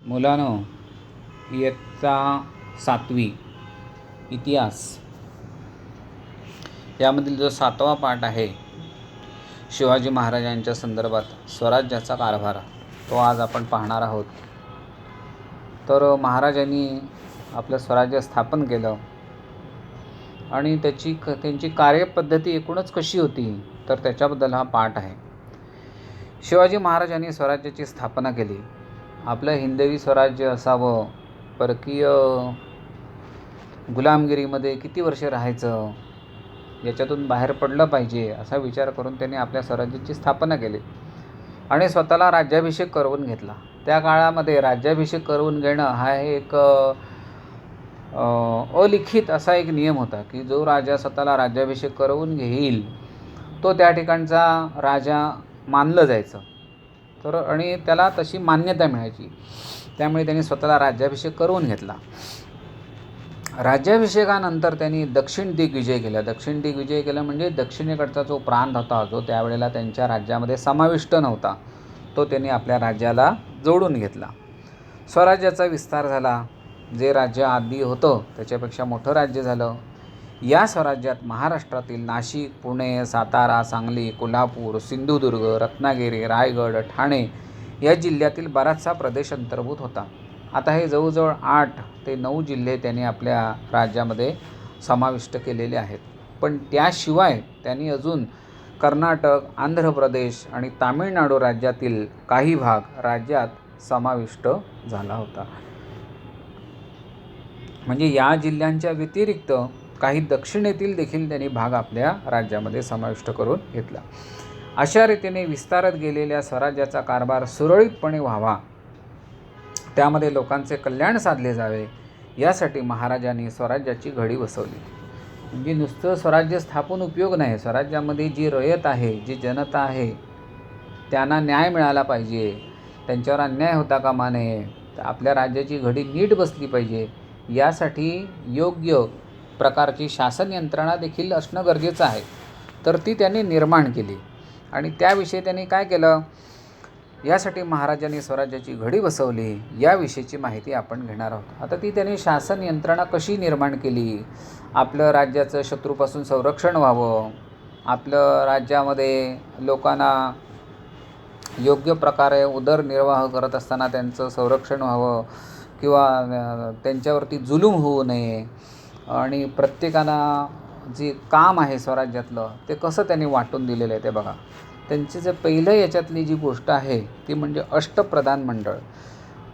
मुलांनो, इयत्ता 7वी इतिहास यामधील जो 7वा पाठ आहे शिवाजी महाराजांच्या संदर्भात स्वराज्याचा कारभार, तो आज आपण पाहणार आहोत. तर महाराजांनी आपलं स्वराज्य स्थापन केलं आणि त्यांची कार्यपद्धती एकूणच कशी होती, तर त्याच्याबद्दल हा पाठ आहे. शिवाजी महाराजांनी स्वराज्याची स्थापना केली. आपलं हिंदवी स्वराज्य असावं, परकीय गुलामगिरीमध्ये किती वर्षे राहायचं, याच्यातून बाहेर पडलं पाहिजे, असा विचार करून त्यांनी आपल्या स्वराज्याची स्थापना केली आणि स्वतःला राज्याभिषेक करवून घेतला. त्या काळामध्ये राज्याभिषेक करवून घेणं हा एक अलिखित असा एक नियम होता की जो राजा स्वतःला राज्याभिषेक करवून घेईल तो त्या ठिकाणचा राजा मानलं जायचं. तर आणि त्याला तशी मान्यता मिळायची. त्यामुळे त्यांनी स्वतःला राज्याभिषेक करून घेतला. राज्याभिषेकानंतर त्यांनी दक्षिण दिग्विजय केला. दक्षिण दिग्विजय केला म्हणजे दक्षिणेकडचा जो प्रांत होता, जो त्यावेळेला त्यांच्या राज्यामध्ये समाविष्ट नव्हता, तो त्यांनी आपल्या राज्याला जोडून घेतला. स्वराज्याचा विस्तार झाला. जे राज्य आधी होतं त्याच्यापेक्षा मोठं राज्य झालं. या स्वराज्यात महाराष्ट्रातील नाशिक, पुणे, सातारा, सांगली, कोल्हापूर, सिंधुदुर्ग, रत्नागिरी, रायगड, ठाणे या जिल्ह्यातील बराचसा प्रदेश अंतर्भूत होता. आता हे जवळजवळ 8 ते 9 जिल्हे त्यांनी आपल्या राज्यामध्ये समाविष्ट केलेले आहेत. पण त्याशिवाय त्यांनी अजून कर्नाटक, आंध्र प्रदेश आणि तामिळनाडू राज्यातील काही भाग राज्यात समाविष्ट झाला होता. म्हणजे या जिल्ह्यांच्या व्यतिरिक्त काही दक्षिणेतील देखील त्यांनी भाग आपल्या राज्यामध्ये समाविष्ट करून घेतला. अशा रीतीने विस्तारत गेलेल्या स्वराज्याचा कारभार सुरळीतपणे व्हावा, त्यामध्ये लोकांचे कल्याण साधले जावे, यासाठी महाराजांनी स्वराज्याची घडी बसवली. म्हणजे नुसतं स्वराज्य स्थापून उपयोग नाही. स्वराज्यामध्ये जी रयत आहे, जी जनता आहे, त्यांना न्याय मिळाला पाहिजे, त्यांच्यावर अन्याय होता कामा नये, आपल्या राज्याची घडी नीट बसली पाहिजे, यासाठी योग्य प्रकारची शासन यंत्रणा देखील असणं गरजेचं आहे. तर ती त्यांनी निर्माण केली आणि त्याविषयी त्यांनी काय केलं, यासाठी महाराजांनी स्वराज्याची घडी बसवली, याविषयीची माहिती आपण घेणार आहोत. आता ती त्यांनी शासन यंत्रणा कशी निर्माण केली, आपलं राज्याचं शत्रूपासून संरक्षण व्हावं, आपलं राज्यामध्ये लोकांना योग्य प्रकारे उदरनिर्वाह करत असताना त्यांचं संरक्षण व्हावं किंवा त्यांच्यावरती जुलूम होऊ नये, आणि प्रत्येकाला जे काम आहे स्वराज्यातलं ते कसं त्यांनी वाटून दिलेलं आहे ते बघा. त्यांचे जे पहिलं याच्यातली जी गोष्ट आहे ती म्हणजे अष्टप्रधान मंडळ.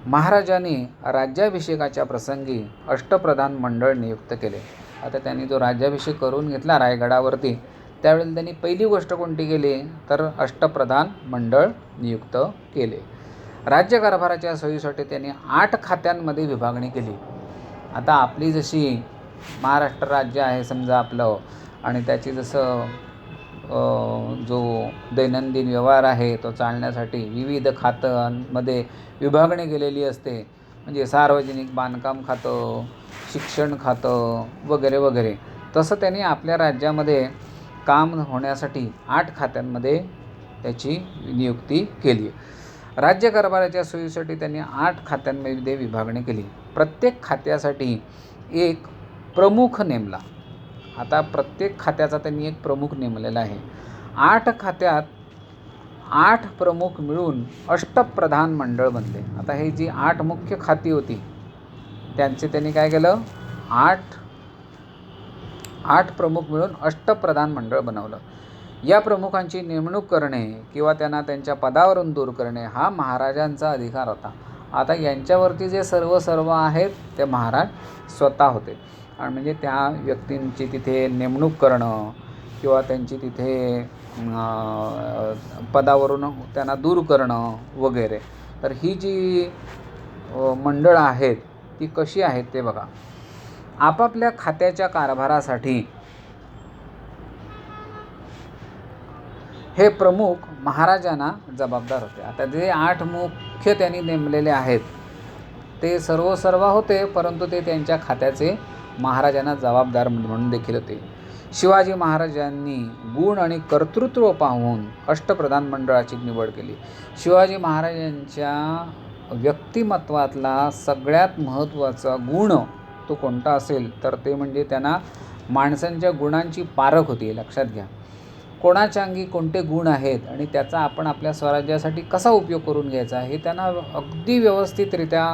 महाराजांनी राज्याभिषेकाच्या प्रसंगी अष्टप्रधान मंडळ नियुक्त केले. आता त्यांनी जो राज्याभिषेक करून घेतला रायगडावरती, त्यावेळेला त्यांनी पहिली गोष्ट कोणती केली, तर अष्टप्रधान मंडळ नियुक्त केले. राज्यकारभाराच्या सोयीसाठी त्यांनी 8 खात्यांमध्ये विभागणी केली. आता आपली जशी महाराष्ट्र राज्य आहे समजा आपलं, आणि त्याची जसं जो दैनंदिन व्यवहार आहे तो चालण्यासाठी विविध खात्यांमध्ये विभागणी केलेली असते. म्हणजे सार्वजनिक बांधकाम खातं, शिक्षण खातं वगैरे वगैरे, तसं त्यांनी आपल्या राज्यामध्ये काम होण्यासाठी 8 खात्यांमध्ये त्याची नियुक्ती केली. राज्यकारभाराच्या सोयीसाठी त्यांनी 8 खात्यांमध्ये विभागणी केली. प्रत्येक खात्यासाठी एक प्रमुख नेमला. आता प्रत्येक खात्याचा त्यांनी एक प्रमुख नेमलेला आहे. 8 खात्यात 8 प्रमुख मिळून अष्टप्रधान मंडळ बनले. आता हे जी 8 मुख्य खाती होती त्यांचे त्यांनी काय केलं, 8 प्रमुख मिळून अष्टप्रधान मंडळ बनवलं. या प्रमुखांची नेमणूक करणे किंवा त्यांना त्यांच्या पदावरून दूर करणे हा महाराजांचा अधिकार होता. आता यांच्यावरती जे सर्व आहेत ते महाराज स्वतः होते. आणि म्हणजे त्या व्यक्तींची तिथे नेमणूक करणं किंवा त्यांची तिथे पदावरून त्यांना दूर करणं वगैरे. तर ही जी मंडळ आहेत ती कशी आहेत ते बघा. आपापल्या खात्याच्या कारभारासाठी हे प्रमुख महाराजांना जबाबदार होते. आता जे 8 मुख्य त्यांनी नेमलेले आहेत ते सर्व होते, परंतु ते त्यांच्या खात्याचे महाराजांना जबाबदार म्हणून देखील होते. शिवाजी महाराजांनी गुण आणि कर्तृत्व पाहून अष्टप्रधान मंडळाची निवड केली. शिवाजी महाराजांच्या व्यक्तिमत्वातला सगळ्यात महत्त्वाचा गुण तो कोणता असेल तर ते म्हणजे त्यांना माणसांच्या गुणांची पारख होती. लक्षात घ्या, कोणाच्या अंगी कोणते गुण आहेत आणि त्याचा आपण आपल्या स्वराज्यासाठी कसा उपयोग करून घ्यायचा हे त्यांना अगदी व्यवस्थितरित्या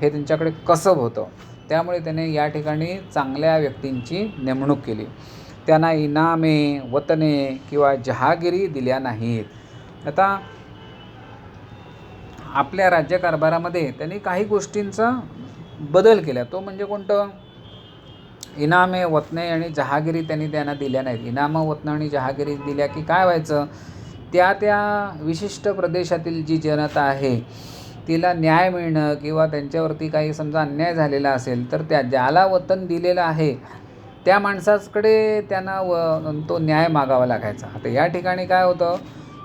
हे त्यांच्याकडे कसब होतं. त्यामुळे त्याने या ठिकाणी चांगल्या व्यक्तींची नेमणूक केली. त्यांना इनामे, वतने किंवा जहागिरी दिल्या नाहीत. आता आपल्या राज्यकारभारामध्ये त्यांनी काही गोष्टींचा बदल केला. तो म्हणजे कोणतं? इनामे, वतने आणि जहागिरी त्यांना दिल्या नाहीत. इनामं, वतनं आणि जहागिरी दिल्या की काय व्हायचं, त्या विशिष्ट प्रदेशातील जी जनता आहे तिला न्याय मिळणं किंवा त्यांच्यावरती काही समजा अन्याय झालेला असेल तर ज्याला वतन दिलेलं आहे त्या माणसाकडे त्यांना तो न्याय मागावा लागायचा. आता या ठिकाणी काय होतं,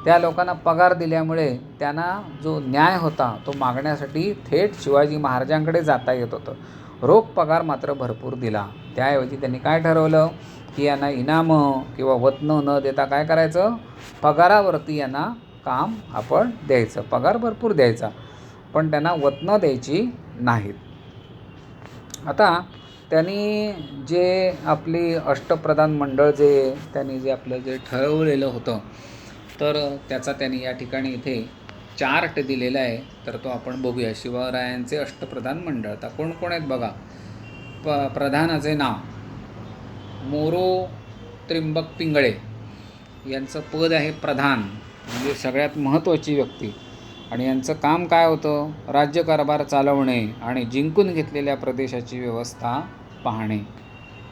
त्या लोकांना पगार दिल्यामुळे त्यांना जो न्याय होता तो मागण्यासाठी थेट शिवाजी महाराजांकडे जाता येत होतं. रोख पगार मात्र भरपूर दिला. त्याऐवजी त्यांनी काय ठरवलं की यांना इनामं किंवा वतनं न देता काय करायचं, पगारावरती यांना काम आपण द्यायचं. पगार भरपूर द्यायचा पण त्यांना वतनं द्यायची नाहीत. आता त्यांनी जे आपली अष्टप्रधान मंडळ त्यांनी आपलं ठरवलेलं होतं तर त्याचा त्यांनी या ठिकाणी इथे चार्ट दिलेला आहे. तर तो आपण बघूया. शिवरायांचे अष्टप्रधान मंडळ. आता कोण कोण आहेत बघा. प्रधानाचे नाव मोरो त्रिंबक पिंगळे यांचं पद आहे प्रधान, म्हणजे सगळ्यात महत्त्वाची व्यक्ती. आणि यांचं काम काय होतं, राज्यकारभार चालवणे आणि जिंकून घेतलेल्या प्रदेशाची व्यवस्था पाहणे.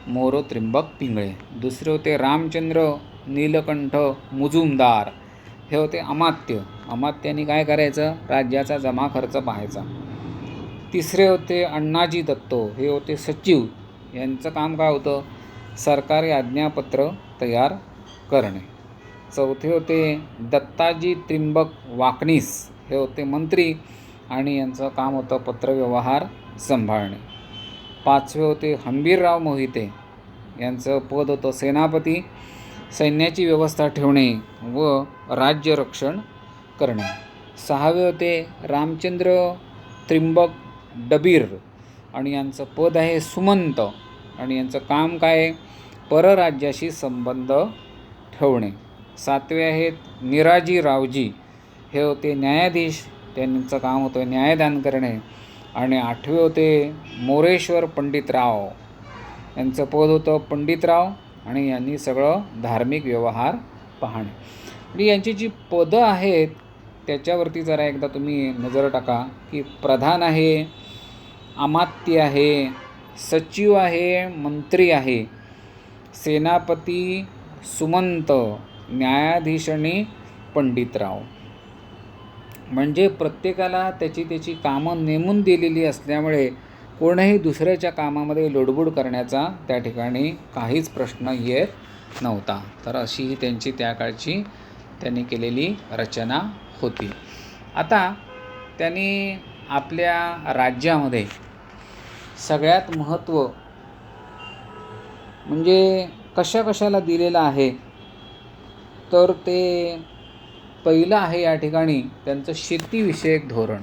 मोरो त्रिंबक पिंगळे. दुसरे होते रामचंद्र नीलकंठ मुजुमदार, हे होते अमात्य. अमात्यांनी काय करायचं, राज्याचा जमा खर्च पाहायचा. तिसरे होते अण्णाजी दत्तो, हे होते सचिव. यांचं काम काय होतं, सरकारी आज्ञापत्र तयार करणे. चौथे होते दत्ताजी त्रिंबक वाकनीस, हे होते मंत्री आणि यांचं काम होतं पत्रव्यवहार सांभाळणे. पाचवे होते हंबीरराव मोहिते, यांचं पद होतं सेनापती, सैन्याची व्यवस्था ठेवणे व राज्यरक्षण करणे. सहावे होते रामचंद्र त्रिंबक डबीर आणि यांचं पद आहे सुमंत आणि यांचं काम काय, परराज्याशी संबंध ठेवणे. सातवे आहेत निराजी रावजी, हे होते न्यायाधीश, त्यांचं काम होतं न्यायदान करणे. आणि आठवे होते मोरेश्वर पंडितराव, यांचं पद होतं पंडितराव आणि यांनी सगळं धार्मिक व्यवहार पाहणे. आणि यांची जी पदं आहेत त्याच्यावरती जरा एकदा तुम्ही नजर टाका की प्रधान आहे, अमात्य आहे, सचिव आहे, मंत्री आहे, सेनापती, सुमंत, न्यायाधीश आणि पंडितराव. म्हणजे प्रत्येकाला त्याची कामं नेमून दिलेली असल्यामुळे कोणीही दुसऱ्याच्या कामामध्ये लुडबुड करण्याचा त्या ठिकाणी काहीच प्रश्न येत नव्हता. तर अशी ही त्यांची त्या काळची त्यांनी केलेली रचना होती. आता त्यांनी आपल्या राज्यामध्ये सगळ्यात महत्त्व म्हणजे कशाला दिलेलं आहे तर ते पहिलं आहे या ठिकाणी त्यांचं शेतीविषयक धोरण.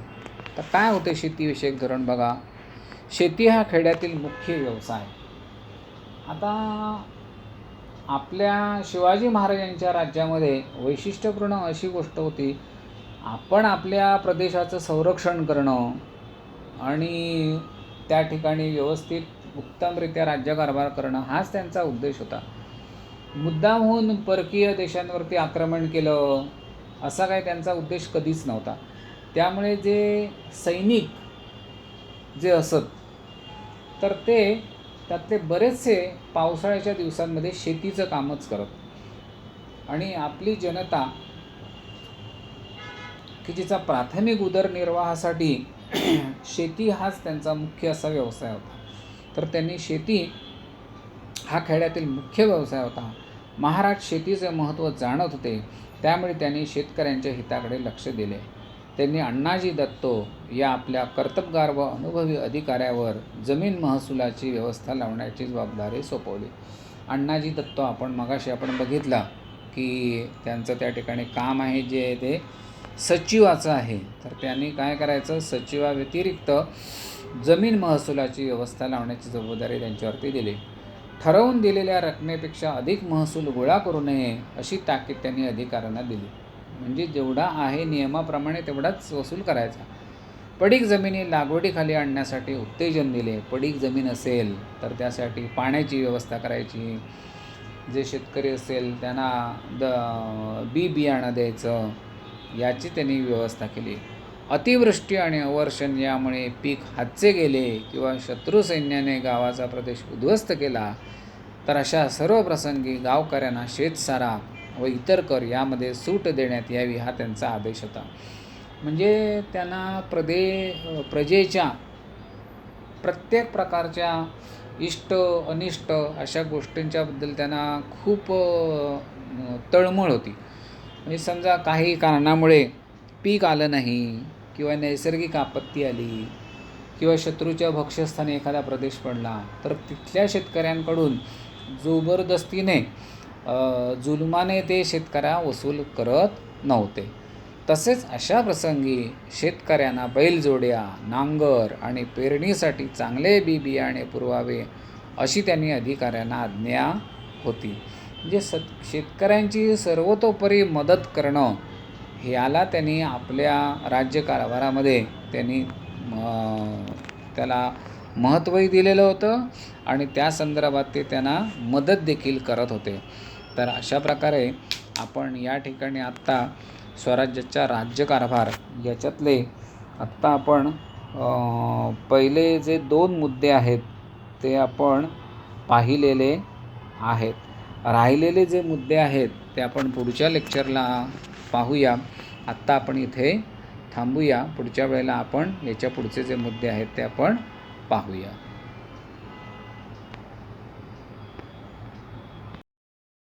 तर काय होते शेतीविषयक धोरण बघा. शेती हा खेड्यातील मुख्य व्यवसाय. आता आपल्या शिवाजी महाराजांच्या राज्यामध्ये वैशिष्ट्यपूर्ण अशी गोष्ट होती, आपण आपल्या प्रदेशाचं संरक्षण करणं आणि त्या ठिकाणी व्यवस्थित उत्तमरित्या राज्यकारभार करणं हाच त्यांचा उद्देश होता. मुद्दामहून परकीय देशांवरती आक्रमण केलं असा काही त्यांचा उद्देश कधीच नव्हता. त्यामुळे जे सैनिक जे असत तर त्यातले बरेचसे पावसाळ्याच्या दिवसांमध्ये शेतीचं कामच करत आणि आपली जनता की जिचा प्राथमिक उदरनिर्वाहासाठी शेती हाच त्यांचा मुख्य असा व्यवसाय होता. तर त्यांनी शेती हा खेड्यातील मुख्य व्यवसाय होता. महाराज शेतीचे महत्त्व जाणत होते, त्यामुळे त्यांनी शेतकऱ्यांच्या हिताकडे लक्ष दिले. त्यांनी अण्णाजी दत्तो या आपल्या कर्तबगार व अनुभवी अधिकाऱ्यावर जमीन महसुलाची व्यवस्था लावण्याची जबाबदारी सोपवली. अण्णाजी दत्तो आपण बघितलं की त्यांचं त्या ठिकाणी काम आहे जे ते सचिवाचं आहे. तर त्यांनी काय करायचं, सचिवाव्यतिरिक्त जमीन महसुलाची व्यवस्था लावण्याची जबाबदारी त्यांच्यावरती दिली. ठरवून दिलेल्या रकमेपेक्षा अधिक महसूल गोळा करू नये अशी ताकीद त्यांनी अधिकाऱ्यांना दिली. म्हणजे जेवढा आहे नियमाप्रमाणे तेवढाच वसूल करायचा. पडीक जमिनी लागवडीखाली आणण्यासाठी उत्तेजन दिले. पडीक जमीन असेल तर त्यासाठी पाण्याची व्यवस्था करायची. जे शेतकरी असेल त्यांना बियाणं द्यायचं, याची त्यांनी व्यवस्था केली. अतिवृष्टी आणि अवर्षण यामुळे पीक हातचे गेले किंवा शत्रू सैन्याने गावाचा प्रदेश उद्ध्वस्त केला तर अशा सर्व प्रसंगी गावकऱ्यांना शेतसारा व इतर कर यामध्ये सूट देण्यात यावी, हा त्यांचा आदेश होता. म्हणजे त्यांना प्रजेच्या प्रत्येक प्रकारच्या इष्ट अनिष्ट अशा गोष्टींच्याबद्दल त्यांना खूप तळमळ होती. म्हणजे समजा काही कारणामुळे पीक आलं नाही किंवा नैसर्गिक आपत्ती आली किंवा शत्रूच्या भक्ष्यस्थानी एखादा प्रदेश पडला तर तिथल्या शेतकऱ्यांकडून जबरदस्तीने जुलमाने ते शेतकऱ्या वसूल करत नव्हते. तसेच अशा प्रसंगी शेतकऱ्यांना बैलजोड्या, नांगर आणि पेरणीसाठी चांगले बियाणे पुरवावे अशी त्यांनी अधिकाऱ्यांना आज्ञा होती. म्हणजे शेतकऱ्यांची सर्वतोपरी मदत करणं ह्याला त्यांनी आपल्या राज्यकारभारामध्ये त्यांनी त्याला महत्त्वही दिलेलं होतं आणि त्या संदर्भात ते त्यांना मदत देखील करत होते. तर अशा प्रकारे आपण या ठिकाणी आत्ता स्वराज्याचा राज्यकारभार याच्यातले आत्ता आपण पहिले जे 2 मुद्दे आहेत ते आपण पाहिलेले आहेत. राहिलेले जे मुद्दे आहेत ते आपण पुढच्या लेक्चरला पाहूया. आत्ता आपण इथे थांबूया. पुढच्या वेळेला आपण याच्या पुढचे जे मुद्दे आहेत ते आपण पाहूया.